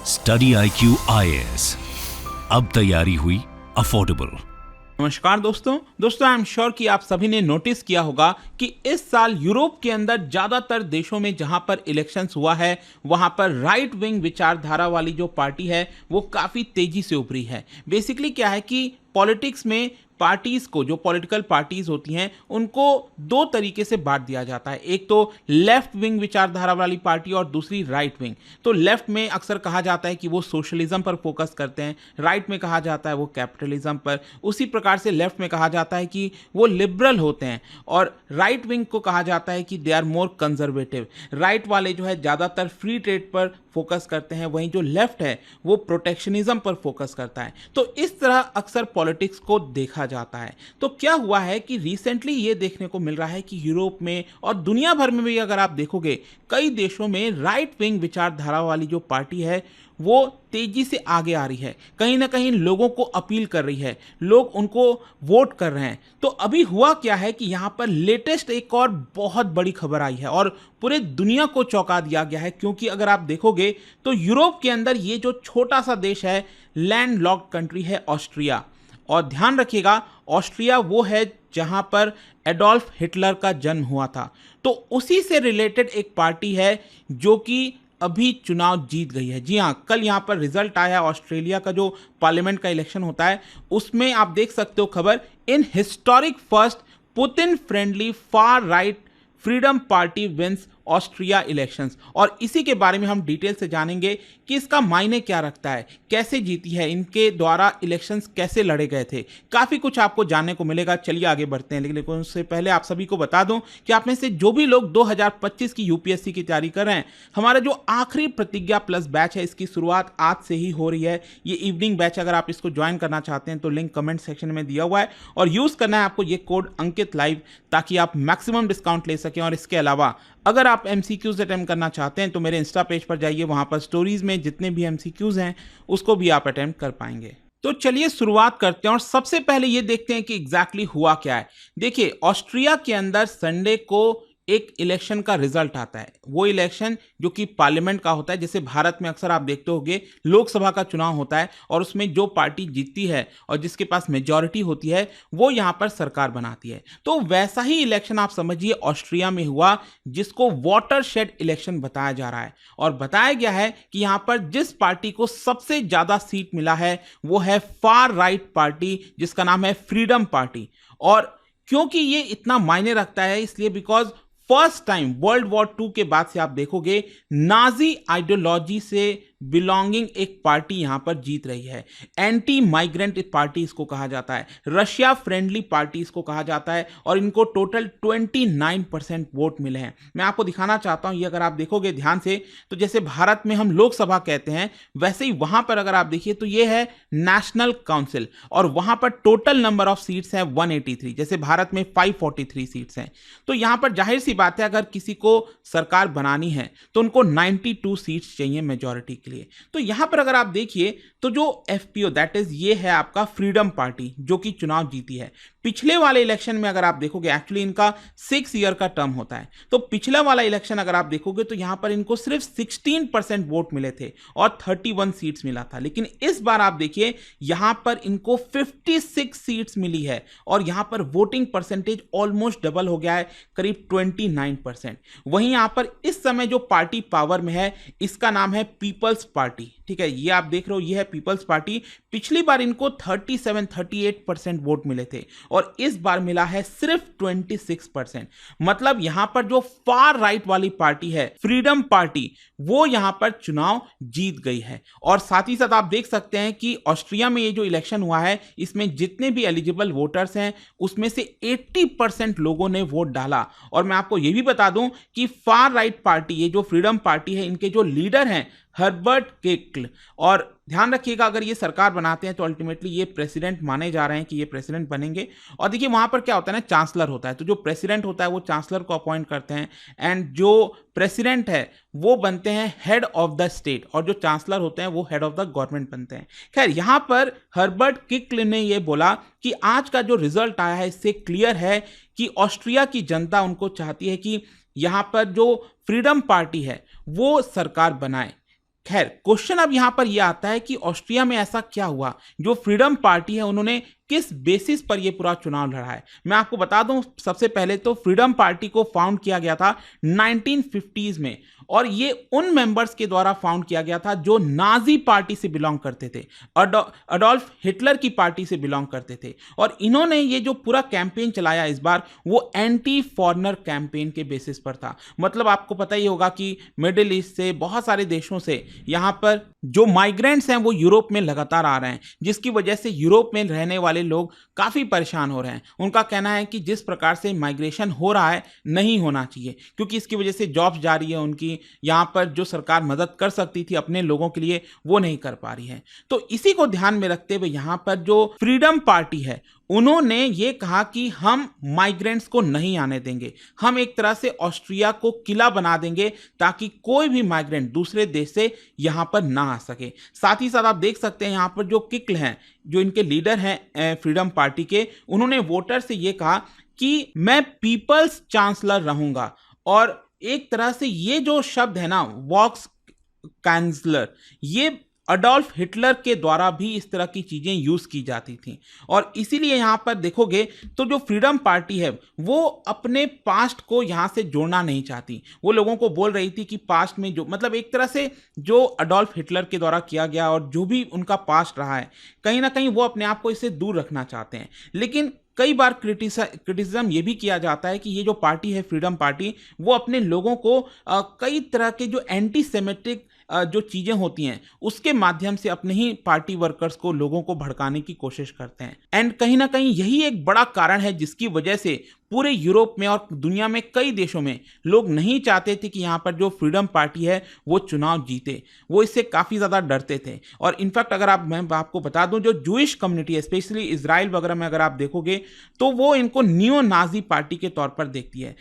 Study IQ IAS, अब तैयारी हुई अफोर्डेबल। नमस्कार दोस्तों आई एम श्योर कि आप सभी ने नोटिस किया होगा कि इस साल यूरोप के अंदर ज्यादातर देशों में जहां पर इलेक्शंस हुआ है वहां पर राइट विंग विचारधारा वाली जो पार्टी है वो काफी तेजी से उभरी है। बेसिकली क्या है कि पॉलिटिक्स में पार्टीज को, जो पॉलिटिकल पार्टीज होती हैं, उनको दो तरीके से बांट दिया जाता है। एक तो लेफ्ट विंग विचारधारा वाली पार्टी और दूसरी राइट विंग। तो लेफ्ट में अक्सर कहा जाता है कि वो सोशलिज्म पर फोकस करते हैं, राइट में कहा जाता है वो कैपिटलिज्म पर। उसी प्रकार से लेफ्ट में कहा जाता है कि वो लिबरल होते हैं और राइट विंग को कहा जाता है कि they are more conservative. Right वाले जो है ज़्यादातर फ्री ट्रेड पर फोकस करते हैं, वहीं जो लेफ्ट है वो प्रोटेक्शनिज्म पर फोकस करता है। तो इस तरह अक्सर पॉलिटिक्स को देखा जाता है। तो क्या हुआ है कि रिसेंटली ये देखने को मिल रहा है कि यूरोप में और दुनिया भर में भी अगर आप देखोगे, कई देशों में राइट विंग विचारधारा वाली जो पार्टी है वो तेजी से आगे आ रही है, कहीं ना कहीं लोगों को अपील कर रही है, लोग उनको वोट कर रहे हैं। तो अभी हुआ क्या है कि यहाँ पर लेटेस्ट एक और बहुत बड़ी खबर आई है और पूरे दुनिया को चौंका दिया गया है, क्योंकि अगर आप देखोगे तो यूरोप के अंदर ये जो छोटा सा देश है, लैंड लॉक्ड कंट्री है ऑस्ट्रिया। और ध्यान रखिएगा, ऑस्ट्रिया वो है जहां पर एडोल्फ हिटलर का जन्म हुआ था। तो उसी से रिलेटेड एक पार्टी है जो कि अभी चुनाव जीत गई है। जी हाँ, कल यहाँ पर रिजल्ट आया। ऑस्ट्रेलिया का जो पार्लियामेंट का इलेक्शन होता है उसमें आप देख सकते हो खबर, in historic first Putin friendly far right Freedom Party wins Austria elections. और इसी के बारे में हम डिटेल से जानेंगे कि इसका मायने क्या रखता है, कैसे जीती है, इनके द्वारा इलेक्शंस कैसे लड़े गए थे। काफ़ी कुछ आपको जानने को मिलेगा। चलिए आगे बढ़ते हैं, लेकिन उससे पहले आप सभी को बता दूं कि आप में से जो भी लोग 2025 की यूपीएससी की तैयारी कर रहे हैं, हमारा जो आखिरी प्रतिज्ञा प्लस बैच है इसकी शुरुआत आज से ही हो रही है। ये इवनिंग बैच, अगर आप इसको ज्वाइन करना चाहते हैं तो लिंक कमेंट सेक्शन में दिया हुआ है और यूज़ करना है आपको ये कोड अंकित लाइव, ताकि आप मैक्सिमम डिस्काउंट ले सकें। और इसके अलावा अगर आप MCQs अटेम्प्ट करना चाहते हैं तो मेरे इंस्टा पेज पर जाइए, वहां पर स्टोरीज में जितने भी MCQs हैं उसको भी आप अटेम्प्ट कर पाएंगे। तो चलिए शुरुआत करते हैं और सबसे पहले ये देखते हैं कि एग्जैक्टली हुआ क्या है। देखिए, ऑस्ट्रिया के अंदर संडे को एक इलेक्शन का रिजल्ट आता है। वो इलेक्शन जो कि पार्लियामेंट का होता है, जैसे भारत में अक्सर आप देखते होंगे लोकसभा का चुनाव होता है और उसमें जो पार्टी जीतती है और जिसके पास मेजॉरिटी होती है वो यहाँ पर सरकार बनाती है। तो वैसा ही इलेक्शन आप समझिए ऑस्ट्रिया में हुआ, जिसको वाटरशेड इलेक्शन बताया जा रहा है। और बताया गया है कि यहाँ पर जिस पार्टी को सबसे ज्यादा सीट मिला है वो है फार राइट पार्टी, जिसका नाम है फ्रीडम पार्टी। और क्योंकि ये इतना मायने रखता है इसलिए because first time world war 2 के बाद से आप देखोगे नाजी आइडियोलॉजी से बिलोंगिंग एक पार्टी यहां पर जीत रही है। एंटी माइग्रेंट पार्टी इसको कहा जाता है, रशिया फ्रेंडली पार्टी इसको कहा जाता है। और इनको टोटल 29% वोट मिले हैं। मैं आपको दिखाना चाहता हूं, ये अगर आप देखोगे ध्यान से तो जैसे भारत में हम लोकसभा कहते हैं, वैसे ही वहां पर अगर आप देखिए तो ये है नेशनल काउंसिल और वहां पर टोटल नंबर ऑफ सीट्स हैं 183, जैसे भारत में 543 सीट्स हैं। तो यहां पर जाहिर सी बात है, अगर किसी को सरकार बनानी है तो उनको 92 सीट्स चाहिए मेजॉरिटी के लिए। तो यहां पर अगर आप देखिए तो जो FPO दैट इज ये है आपका फ्रीडम पार्टी जो कि चुनाव जीती है। पिछले वाले इलेक्शन में अगर आप देखोगे, एक्चुअली इनका 6 ईयर का टर्म होता है, तो पिछला वाला इलेक्शन अगर आप देखोगे तो यहां पर इनको सिर्फ 16% वोट मिले थे और 31 सीट्स मिला था। लेकिन इस बार आप देखिए यहां पर इनको 56 सीट्स मिली है और यहां पर वोटिंग परसेंटेज ऑलमोस्ट डबल हो गया है, करीब 29%। वहीं यहां पर इस समय जो पार्टी पावर में है इसका नाम है पीपल्स पार्टी। ठीक है, ये आप देख रहे हो, ये है पीपल्स पार्टी। पिछली बार इनको 38% वोट मिले थे और इस बार मिला है सिर्फ 26%। मतलब यहां पर जो फार राइट वाली पार्टी है फ्रीडम पार्टी, वो यहां पर चुनाव जीत गई है। और साथ ही साथ आप देख सकते हैं कि ऑस्ट्रिया में ये जो इलेक्शन हुआ है इसमें जितने भी एलिजिबल वोटर्स हैं उसमें से 80% लोगों ने वोट डाला। और मैं आपको ये भी बता दूं कि फार राइट पार्टी, ये जो फ्रीडम पार्टी है, इनके जो लीडर हैं हर्बर्ट किकल। और ध्यान रखिएगा, अगर ये सरकार बनाते हैं तो अल्टीमेटली ये प्रेसिडेंट माने जा रहे हैं कि ये प्रेसिडेंट बनेंगे। और देखिए वहां पर क्या होता है ना, चांसलर होता है, तो जो प्रेसिडेंट होता है वो चांसलर को अपॉइंट करते हैं एंड जो प्रेसिडेंट है वो बनते हैं हेड ऑफ द स्टेट और जो चांसलर होते हैं वो हेड ऑफ द गवर्नमेंट बनते हैं। खैर, यहां पर हर्बर्ट किकल ने ये बोला कि आज का जो रिजल्ट आया है इससे क्लियर है कि ऑस्ट्रिया की जनता उनको चाहती है कि यहां पर जो फ्रीडम पार्टी है वो सरकार बनाए। खैर क्वेश्चन अब यहां पर यह आता है कि ऑस्ट्रिया में ऐसा क्या हुआ, जो फ्रीडम पार्टी है उन्होंने किस बेसिस पर यह पूरा चुनाव लड़ा है। मैं आपको बता दूं, सबसे पहले तो फ्रीडम पार्टी को फाउंड किया गया था 1950s में, और ये उन मेंबर्स के द्वारा फाउंड किया गया था जो नाजी पार्टी से बिलोंग करते थे, अडोल्फ हिटलर की पार्टी से बिलोंग करते थे। और इन्होंने ये जो पूरा कैंपेन चलाया इस बार, वो एंटी फॉरेनर कैंपेन के बेसिस पर था। मतलब आपको पता ही होगा कि मिडिल ईस्ट से, बहुत सारे देशों से यहाँ पर जो माइग्रेंट्स हैं वो यूरोप में लगातार आ रहे हैं, जिसकी वजह से यूरोप में रहने वाले लोग काफ़ी परेशान हो रहे हैं। उनका कहना है कि जिस प्रकार से माइग्रेशन हो रहा है नहीं होना चाहिए, क्योंकि इसकी वजह से जॉब्स जा रही है उनकी, यहाँ पर जो सरकार मदद कर सकती थी अपने लोगों के लिए वो नहीं कर पा रही है। तो इसी को ध्यान में रखते हुए यहाँ पर जो फ्रीडम पार्टी है उन्होंने ये कहा कि हम माइग्रेंट्स को नहीं आने देंगे, हम एक तरह से ऑस्ट्रिया को किला बना देंगे ताकि कोई भी माइग्रेंट दूसरे देश से यहाँ पर ना आ सके। साथ ही साथ आप देख सकते हैं यहाँ पर जो किकल हैं, जो इनके लीडर हैं फ्रीडम पार्टी के, उन्होंने वोटर से ये कहा कि मैं पीपल्स चांसलर रहूंगा। और एक तरह से ये जो शब्द है ना, वॉक्स कैंसलर, ये अडोल्फ हिटलर के द्वारा भी इस तरह की चीजें यूज की जाती थी। और इसीलिए यहां पर देखोगे तो जो फ्रीडम पार्टी है वो अपने पास्ट को यहां से जोड़ना नहीं चाहती। वो लोगों को बोल रही थी कि पास्ट में जो, मतलब एक तरह से जो अडोल्फ हिटलर के द्वारा किया गया और जो भी उनका पास्ट रहा है, कहीं ना कहीं वो अपने आप को इससे दूर रखना चाहते हैं। लेकिन कई बार क्रिटिसिज्म ये भी किया जाता है कि ये जो पार्टी है फ्रीडम पार्टी, वो अपने लोगों को कई तरह के जो एंटी सेमेटिक जो चीजें होती हैं उसके माध्यम से अपने ही पार्टी वर्कर्स को, लोगों को भड़काने की कोशिश करते हैं। एंड कहीं ना कहीं यही एक बड़ा कारण है जिसकी वजह से पूरे यूरोप में और दुनिया में कई देशों में लोग नहीं चाहते थे कि यहाँ पर जो फ्रीडम पार्टी है वो चुनाव जीते। वो इससे काफ़ी ज़्यादा डरते थे। और इनफैक्ट अगर मैं आपको बता दूं, जो जूइश कम्युनिटी है स्पेशली इजराइल वगैरह में अगर आप देखोगे तो वो इनको नियो नाजी पार्टी के तौर पर देखती है।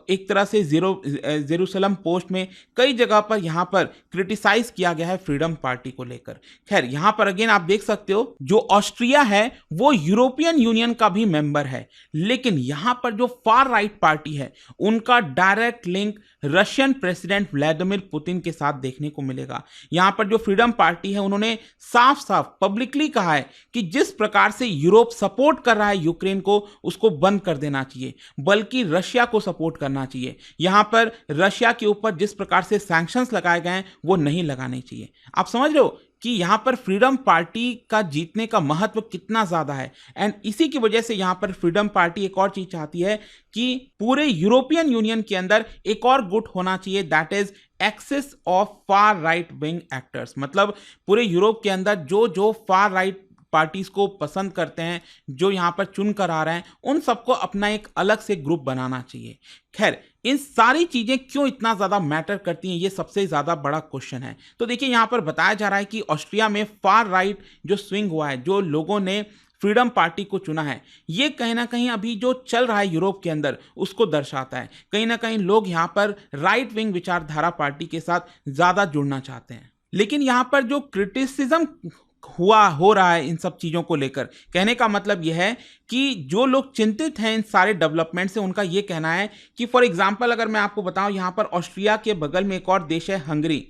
एक तरह से जेरूसलम पोस्ट में कई जगह पर यहाँ पर क्रिटिसाइज किया गया है फ्रीडम पार्टी को लेकर। खैर यहाँ पर अगेन आप देख सकते हो, जो ऑस्ट्रिया है वो यूरोपियन यूनियन का भी मेंबर है, लेकिन यहाँ पर जो फार राइट पार्टी है उनका direct link Russian president Vladimir Putin के साथ देखने को मिलेगा। यहां पर जो फ्रीडम पार्टी है उन्होंने साफ साफ पब्लिकली कहा है कि जिस प्रकार से यूरोप सपोर्ट कर रहा है यूक्रेन को, उसको बंद कर देना चाहिए, बल्कि रशिया को सपोर्ट करना चाहिए। यहां पर रशिया के ऊपर जिस प्रकार से सैंक्शंस लगाए गए हैं वो नहीं लगाने चाहिए। आप समझ रहे हो कि यहां पर फ्रीडम पार्टी का जीतने का महत्व कितना ज्यादा है। एंड इसी की वजह से यहां पर फ्रीडम पार्टी एक और चीज चाहती है कि पूरे यूरोपियन यूनियन के अंदर एक और गुट होना चाहिए, that is excess of far right wing actors. मतलब पूरे यूरोप के अंदर जो जो फार राइट पार्टीज को पसंद करते हैं, जो यहां पर चुन कर आ रहे हैं, उन सबको अपना एक अलग से ग्रुप बनाना चाहिए। खैर इन सारी चीजें क्यों इतना ज्यादा मैटर करती हैं, ये सबसे ज्यादा बड़ा क्वेश्चन है। तो देखिए यहां पर बताया जा रहा है कि ऑस्ट्रिया में फार राइट जो स्विंग हुआ है, जो लोगों ने फ्रीडम पार्टी को चुना है, ये कहीं ना कहीं अभी जो चल रहा है यूरोप के अंदर उसको दर्शाता है। कहीं ना कहीं लोग यहां पर राइट विंग विचारधारा पार्टी के साथ ज्यादा जुड़ना चाहते हैं। लेकिन यहां पर जो क्रिटिसिज्म हो रहा है इन सब चीजों को लेकर, कहने का मतलब यह है कि जो लोग चिंतित हैं इन सारे डेवलपमेंट से, उनका यह कहना है कि फॉर एग्जांपल अगर मैं आपको बताऊं, यहां पर ऑस्ट्रिया के बगल में एक और देश है हंगरी।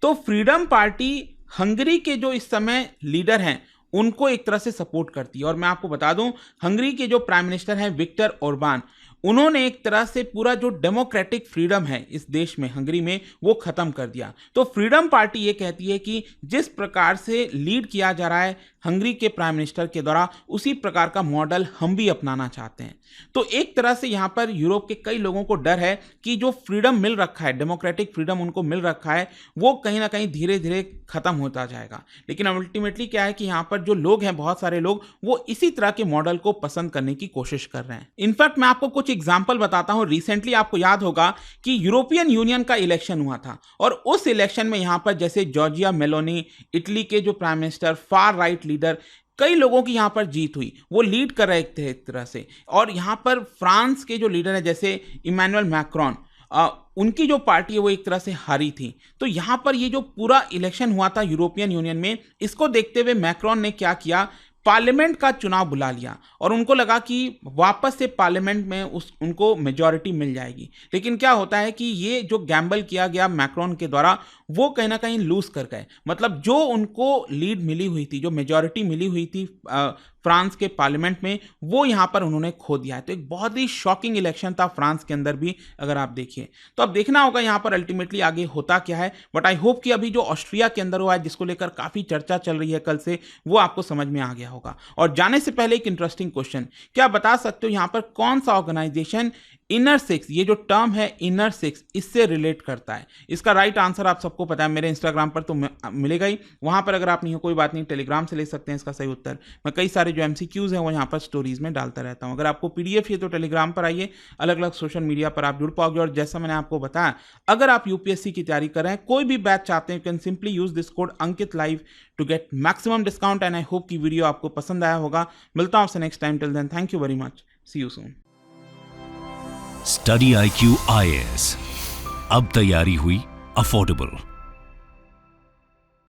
तो फ्रीडम पार्टी हंगरी के जो इस समय लीडर हैं उनको एक तरह से सपोर्ट करती है। और मैं आपको बता दूं, हंगरी के जो प्राइम मिनिस्टर हैं विक्टर ओरबान, उन्होंने एक तरह से पूरा जो डेमोक्रेटिक फ्रीडम है इस देश में, हंगरी में, वो खत्म कर दिया। तो फ्रीडम पार्टी ये कहती है कि जिस प्रकार से लीड किया जा रहा है हंगरी के प्राइम मिनिस्टर के द्वारा, उसी प्रकार का मॉडल हम भी अपनाना चाहते हैं। तो एक तरह से यहाँ पर यूरोप के कई लोगों को डर है कि जो फ्रीडम मिल रखा है, डेमोक्रेटिक फ्रीडम उनको मिल रखा है, वो कहीं ना कहीं धीरे धीरे खत्म होता जाएगा। लेकिन अल्टीमेटली क्या है कि यहाँ पर जो लोग हैं, बहुत सारे लोग, वो इसी तरह के मॉडल को पसंद करने की कोशिश कर रहे हैं। इनफैक्ट मैं आपको कुछ एग्जाम्पल बताता हूं। रिसेंटली आपको याद होगा कि यूरोपियन यूनियन का इलेक्शन हुआ था, और उस इलेक्शन में यहां पर जैसे जॉर्जिया मेलोनी, इटली के जो prime minister, far right leader, कई लोगों की यहां पर जीत हुई, वो लीड कर रहे थे एक तरह से। और यहां पर फ्रांस के जो लीडर है जैसे इमैनुअल मैक्रोन, उनकी जो पार्टी है वो एक तरह से हारी थी। तो यहां पर ये जो पूरा इलेक्शन हुआ था यूरोपियन यूनियन में, इसको देखते हुए मैक्रोन ने क्या किया, पार्लियामेंट का चुनाव बुला लिया और उनको लगा कि वापस से पार्लियामेंट में उनको मेजॉरिटी मिल जाएगी। लेकिन क्या होता है कि ये जो गैम्बल किया गया मैक्रोन के द्वारा वो कहीं ना कहीं लूज कर गए। मतलब जो उनको लीड मिली हुई थी, जो मेजॉरिटी मिली हुई थी फ्रांस के पार्लियामेंट में, वो यहाँ पर उन्होंने खो दिया है। तो एक बहुत ही शॉकिंग इलेक्शन था फ्रांस के अंदर भी, अगर आप देखिए तो। अब देखना होगा यहाँ पर अल्टीमेटली आगे होता क्या है। बट आई होप कि अभी जो ऑस्ट्रिया के अंदर हुआ है, जिसको लेकर काफी चर्चा चल रही है कल से, वो आपको समझ में आ गया होगा। और जाने से पहले एक इंटरेस्टिंग क्वेश्चन, क्या बता सकते हो यहाँ पर कौन सा ऑर्गेनाइजेशन इनर सिक्स, ये जो टर्म है इनर सिक्स, इससे रिलेट करता है? इसका राइट आंसर आप सबको पता है, मेरे इंस्टाग्राम पर तो मिलेगा ही। वहां पर अगर आप नहीं हो कोई बात नहीं, टेलीग्राम से ले सकते हैं इसका सही उत्तर। मैं कई सारे जो एमसीक्यूज हैं वो यहाँ पर स्टोरीज में डालता रहता हूँ। अगर आपको पीडीएफ है तो टेलीग्राम पर आइए, अलग अलग सोशल मीडिया पर आप जुड़ पाओगे। और जैसा मैंने आपको बताया, अगर आप यूपीएससी की तैयारी कर रहे हैं, कोई भी बैच चाहते हैं, you can simply use this code Ankit live to get maximum discount. And I hope की वीडियो आपको पसंद आया होगा। मिलता हूं आपसे next time. Till then, thank you very much, see you soon. Study IQ IAS, अब तैयारी हुई अफोर्डेबल।